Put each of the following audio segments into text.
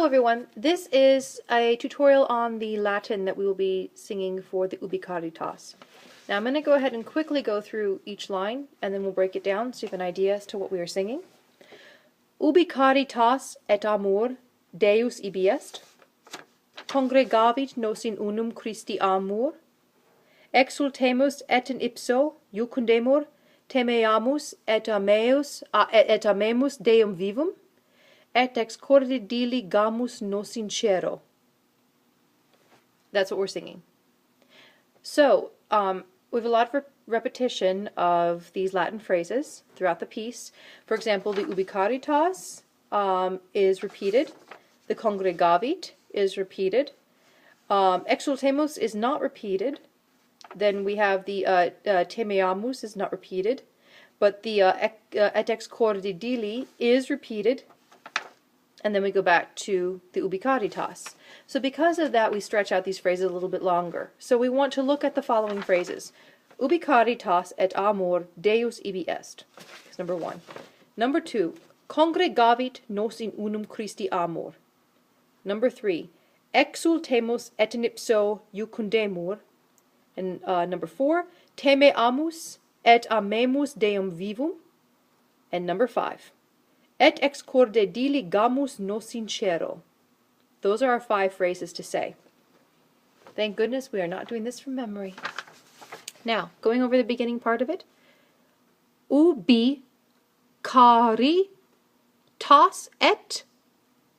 Hello everyone, this is a tutorial on the Latin that we will be singing for the Ubi Caritas. Now I'm going to go ahead and quickly go through each line and then we'll break it down so you have an idea as to what we are singing. Ubi Caritas et amor Deus ibi est, congregavit nos in unum Christi amor, exultemus et in ipso iucundemur temeamus et amemus Deum vivum, et ex corde dili gamus nos in cielo. That's what we're singing. So, we have a lot of repetition of these Latin phrases throughout the piece. For example, the Ubi Caritas is repeated. The congregavit is repeated. Exultemus is not repeated. Then we have the temeamus is not repeated. But the et ex corde dili is repeated. And then we go back to the Ubi Caritas. So because of that, we stretch out these phrases a little bit longer. So we want to look at the following phrases. Ubi Caritas et amor Deus ibi est. That's number one. Number two, congregavit nos in unum Christi amor. Number three, exultemus et in ipso iucundemur. And number four, temeamus et amemus Deum vivum. And number five, et ex corde dili gamus nos in cielo. Those are our 5 phrases to say. Thank goodness we are not doing this from memory. Now, going over the beginning part of it. Ubi caritas et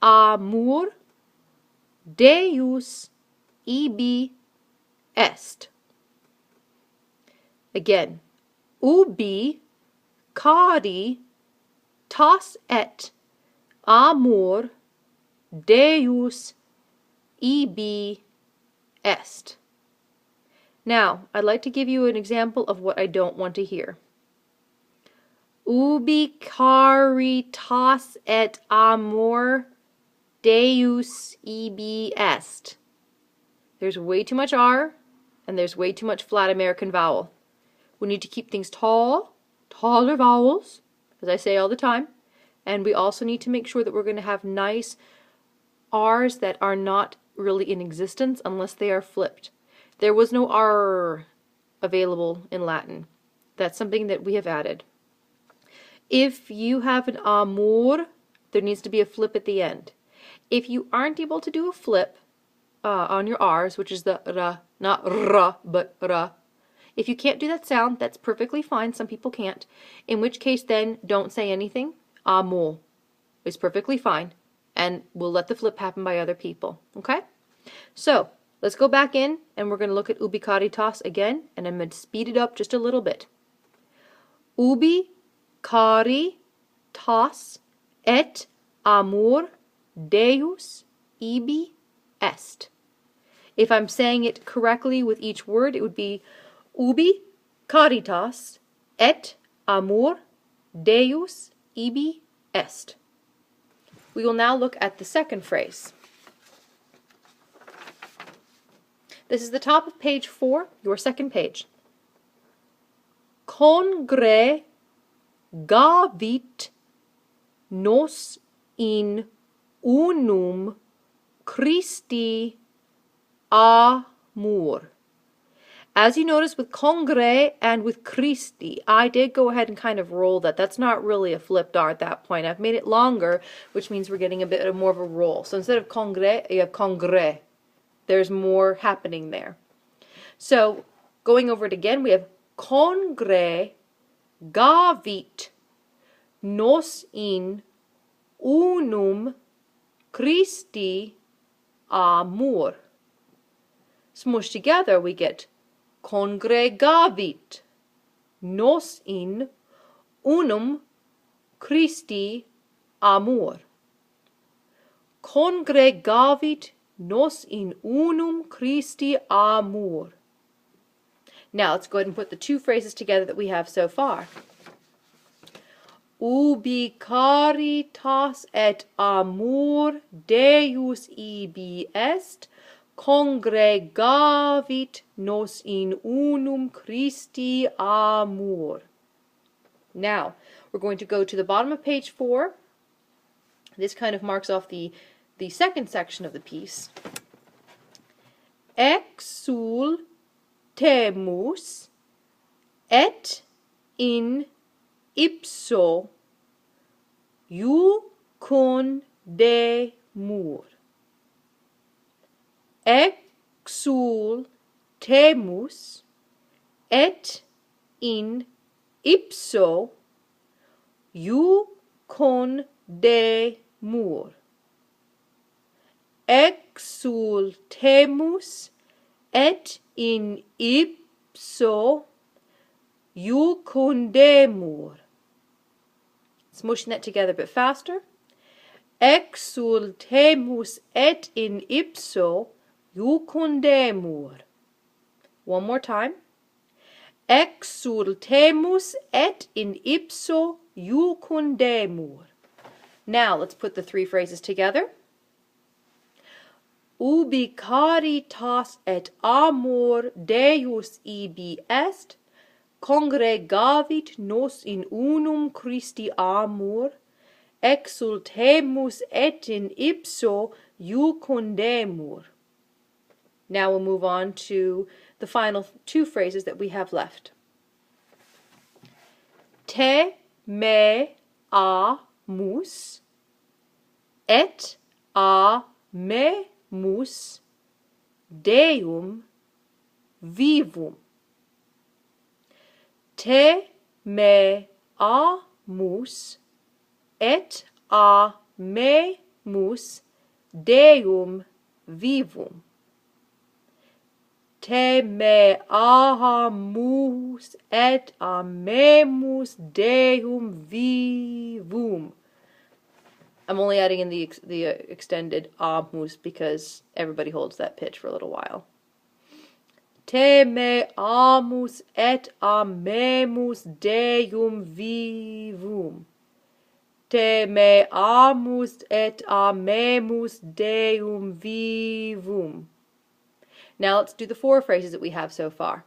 amor Deus ibi est. Again, ubi caritas et amor Deus ibi est. Now, I'd like to give you an example of what I don't want to hear. Ubi caritas et amor Deus ibi est. There's way too much R, and there's way too much flat American vowel. We need to keep things tall, taller vowels, as I say all the time, and we also need to make sure that we're going to have nice R's that are not really in existence unless they are flipped. There was no R available in Latin. That's something that we have added. If you have an amor, there needs to be a flip at the end. If you aren't able to do a flip on your R's, which is the ra, not ra, but ra, if you can't do that sound, that's perfectly fine. Some people can't. In which case, then, don't say anything. Amor is perfectly fine. And we'll let the flip happen by other people. Okay? So, let's go back in, and we're going to look at Ubi Caritas again, and I'm going to speed it up just a little bit. Ubi caritas et amor Deus ibi est. If I'm saying it correctly with each word, it would be Ubi caritas et amor Deus ibi est. We will now look at the second phrase. This is the top of page 4, your second page. Congregavit nos in unum Christi amor. As you notice with congre and with Christi, I did go ahead and kind of roll that. That's not really a flipped R at that point. I've made it longer, which means we're getting a bit more of a roll. So instead of congre, you have congre. There's more happening there. So going over it again, we have congregavit nos in unum Christi amor. Smushed together, we get congregavit nos in unum Christi amor. Congregavit nos in unum Christi amor. Now let's go ahead and put the 2 phrases together that we have so far. Ubi caritas et amor Deus ibi est, congregavit nos in unum Christi amor. Now, we're going to go to the bottom of page 4. This kind of marks off the the second section of the piece. Exultemus et in ipso iucundemur. Exultemus et in ipso iucundemur. Exultemus et in ipso iucundemur. Smushing that together a bit faster. Exultemus et in ipso iucundemur. One more time. Exultemus et in ipso iucundemur. Now let's put the three phrases together. Ubi caritas et amor Deus ibi est, congregavit nos in unum Christi amor, exultemus et in ipso iucundemur. Now we'll move on to the final two phrases that we have left. Te me amus et amemus Deum vivum. Te me amus et amemus Deum vivum. Te me amus et amemus Deum vivum. I'm only adding in the extended amus because everybody holds that pitch for a little while. Te me amus et amemus Deum vivum. Te me amus et amemus Deum vivum. Now let's do the four phrases that we have so far.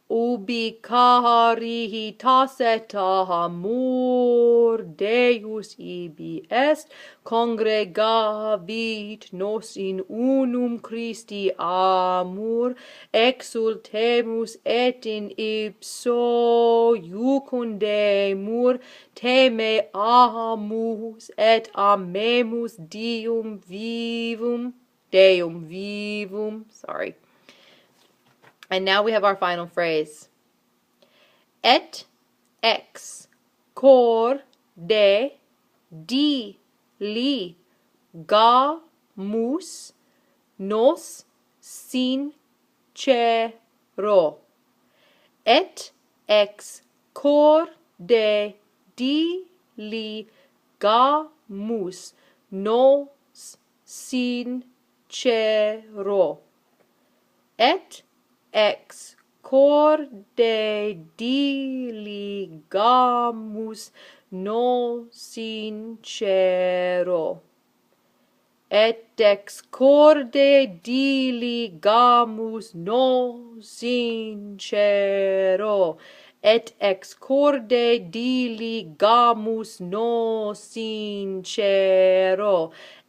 Ubi caritas et amor Deus ibi est, congregavit nos in unum Christi amor, exultemus et in ipso iucundemur, te me amus et amemus Deum vivum. Deum vivum, sorry. And now we have our final phrase. Et ex cor de di li gamus nos sincero. Et ex cor de di li gamus nos sincero. Et ex cor de di ligamus no sincero. Et ex cor de di ligamus no sincero. Et ex cor de di ligamus no sincero.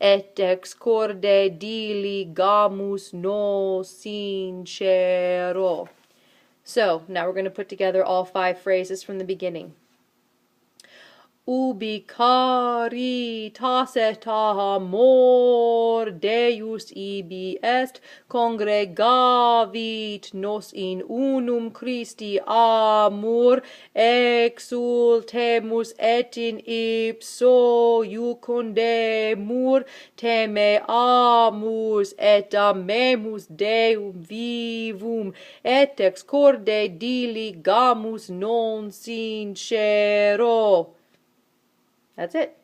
Et ex cor de di ligamus no sincero. So, now we're going to put together all five phrases from the beginning. Ubi caritas et amor Deus ibi est, congregavit nos in unum Christi amor, exultemus et in ipso iucundemur, te me amus et amemus Deum vivum, et ex cor de di ligamus non sincero. That's it.